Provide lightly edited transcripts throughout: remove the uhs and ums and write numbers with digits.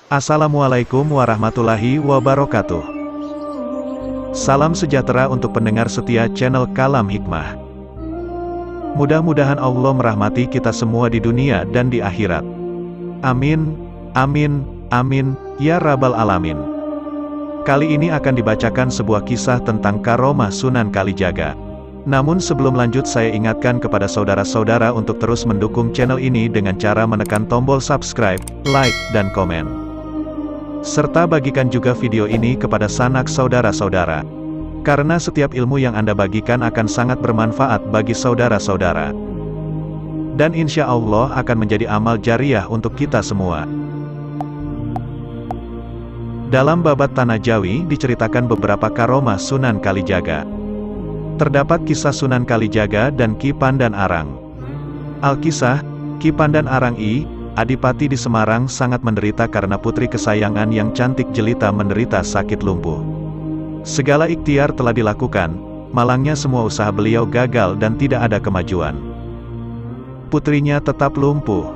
Assalamualaikum warahmatullahi wabarakatuh. Salam sejahtera untuk pendengar setia channel Kalam Hikmah. Mudah-mudahan Allah merahmati kita semua di dunia dan di akhirat. Amin, amin, amin, ya Rabbal Alamin. Kali ini akan dibacakan sebuah kisah tentang karomah Sunan Kalijaga. Namun sebelum lanjut, saya ingatkan kepada saudara-saudara untuk terus mendukung channel ini dengan cara menekan tombol subscribe, like, dan komen. Serta bagikan juga video ini kepada sanak saudara-saudara. Karena setiap ilmu yang Anda bagikan akan sangat bermanfaat bagi saudara-saudara. Dan insya Allah akan menjadi amal jariah untuk kita semua. Dalam babat Tanah Jawi diceritakan beberapa karomah Sunan Kalijaga. Terdapat kisah Sunan Kalijaga dan Ki Pandan Arang. Alkisah, Ki Pandan Arang Adipati di Semarang sangat menderita karena putri kesayangan yang cantik jelita menderita sakit lumpuh. Segala ikhtiar telah dilakukan, malangnya semua usaha beliau gagal dan tidak ada kemajuan. Putrinya tetap lumpuh.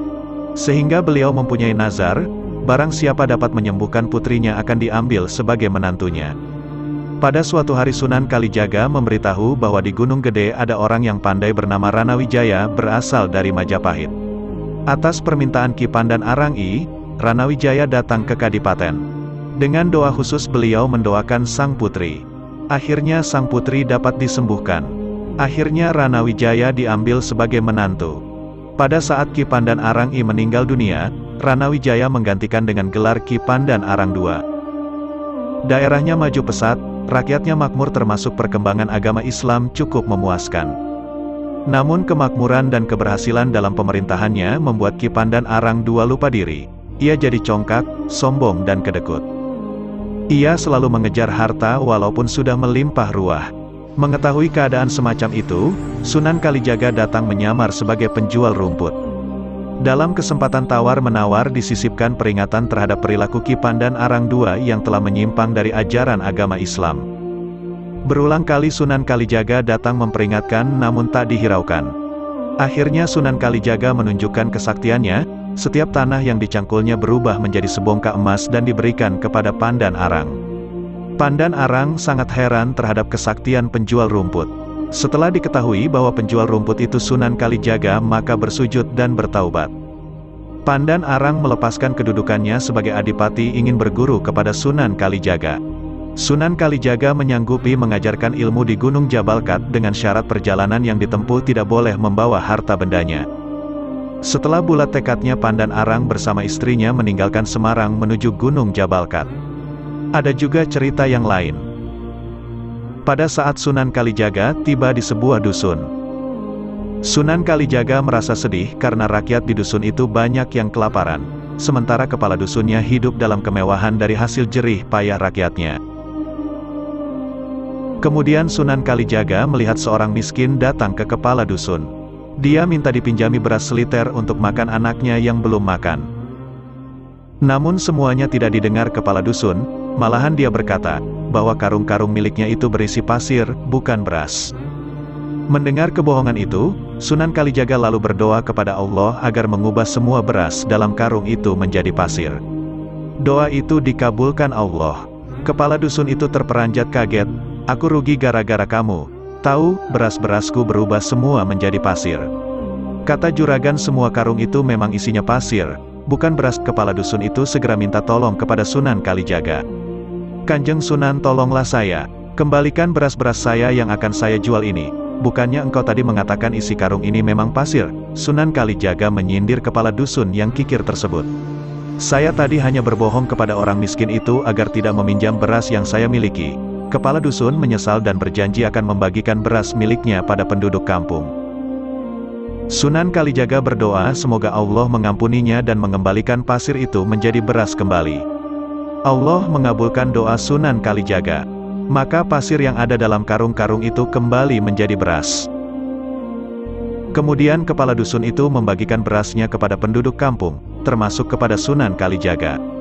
Sehingga beliau mempunyai nazar, barang siapa dapat menyembuhkan putrinya akan diambil sebagai menantunya. Pada suatu hari Sunan Kalijaga memberitahu bahwa di Gunung Gede ada orang yang pandai bernama Ranawijaya berasal dari Majapahit. Atas permintaan Ki Pandan Arang Ranawijaya datang ke Kadipaten. Dengan doa khusus beliau mendoakan sang putri. Akhirnya sang putri dapat disembuhkan. Akhirnya Ranawijaya diambil sebagai menantu. Pada saat Ki Pandan Arang meninggal dunia, Ranawijaya menggantikan dengan gelar Ki Pandan Arang II. Daerahnya maju pesat, rakyatnya makmur termasuk perkembangan agama Islam cukup memuaskan. Namun kemakmuran dan keberhasilan dalam pemerintahannya membuat Ki Pandan Arang II lupa diri. Ia jadi congkak, sombong dan kedekut. Ia selalu mengejar harta walaupun sudah melimpah ruah. Mengetahui keadaan semacam itu, Sunan Kalijaga datang menyamar sebagai penjual rumput. Dalam kesempatan tawar-menawar disisipkan peringatan terhadap perilaku Ki Pandan Arang II yang telah menyimpang dari ajaran agama Islam. Berulang kali Sunan Kalijaga datang memperingatkan namun tak dihiraukan. Akhirnya Sunan Kalijaga menunjukkan kesaktiannya, setiap tanah yang dicangkulnya berubah menjadi sebongkah emas dan diberikan kepada Pandan Arang. Pandan Arang sangat heran terhadap kesaktian penjual rumput. Setelah diketahui bahwa penjual rumput itu Sunan Kalijaga, maka bersujud dan bertaubat. Pandan Arang melepaskan kedudukannya sebagai adipati ingin berguru kepada Sunan Kalijaga. Sunan Kalijaga menyanggupi mengajarkan ilmu di Gunung Jabalkat dengan syarat perjalanan yang ditempuh tidak boleh membawa harta bendanya. Setelah bulat tekadnya, Pandan Arang bersama istrinya meninggalkan Semarang menuju Gunung Jabalkat. Ada juga cerita yang lain. Pada saat Sunan Kalijaga tiba di sebuah dusun, Sunan Kalijaga merasa sedih karena rakyat di dusun itu banyak yang kelaparan, sementara kepala dusunnya hidup dalam kemewahan dari hasil jerih payah rakyatnya. Kemudian Sunan Kalijaga melihat seorang miskin datang ke kepala dusun. Dia minta dipinjami beras seliter untuk makan anaknya yang belum makan. Namun semuanya tidak didengar kepala dusun, malahan dia berkata, bahwa karung-karung miliknya itu berisi pasir, bukan beras. Mendengar kebohongan itu, Sunan Kalijaga lalu berdoa kepada Allah agar mengubah semua beras dalam karung itu menjadi pasir. Doa itu dikabulkan Allah. Kepala dusun itu terperanjat kaget. Aku rugi gara-gara kamu. Tahu, beras-berasku berubah semua menjadi pasir. Kata juragan, semua karung itu memang isinya pasir, bukan beras. Kepala dusun itu segera minta tolong kepada Sunan Kalijaga. Kanjeng Sunan, tolonglah saya. Kembalikan beras-beras saya yang akan saya jual ini. Bukannya engkau tadi mengatakan isi karung ini memang pasir? Sunan Kalijaga menyindir kepala dusun yang kikir tersebut. Saya tadi hanya berbohong kepada orang miskin itu agar tidak meminjam beras yang saya miliki. Kepala dusun menyesal dan berjanji akan membagikan beras miliknya pada penduduk kampung. Sunan Kalijaga berdoa semoga Allah mengampuninya dan mengembalikan pasir itu menjadi beras kembali. Allah mengabulkan doa Sunan Kalijaga. Maka pasir yang ada dalam karung-karung itu kembali menjadi beras. Kemudian kepala dusun itu membagikan berasnya kepada penduduk kampung, termasuk kepada Sunan Kalijaga.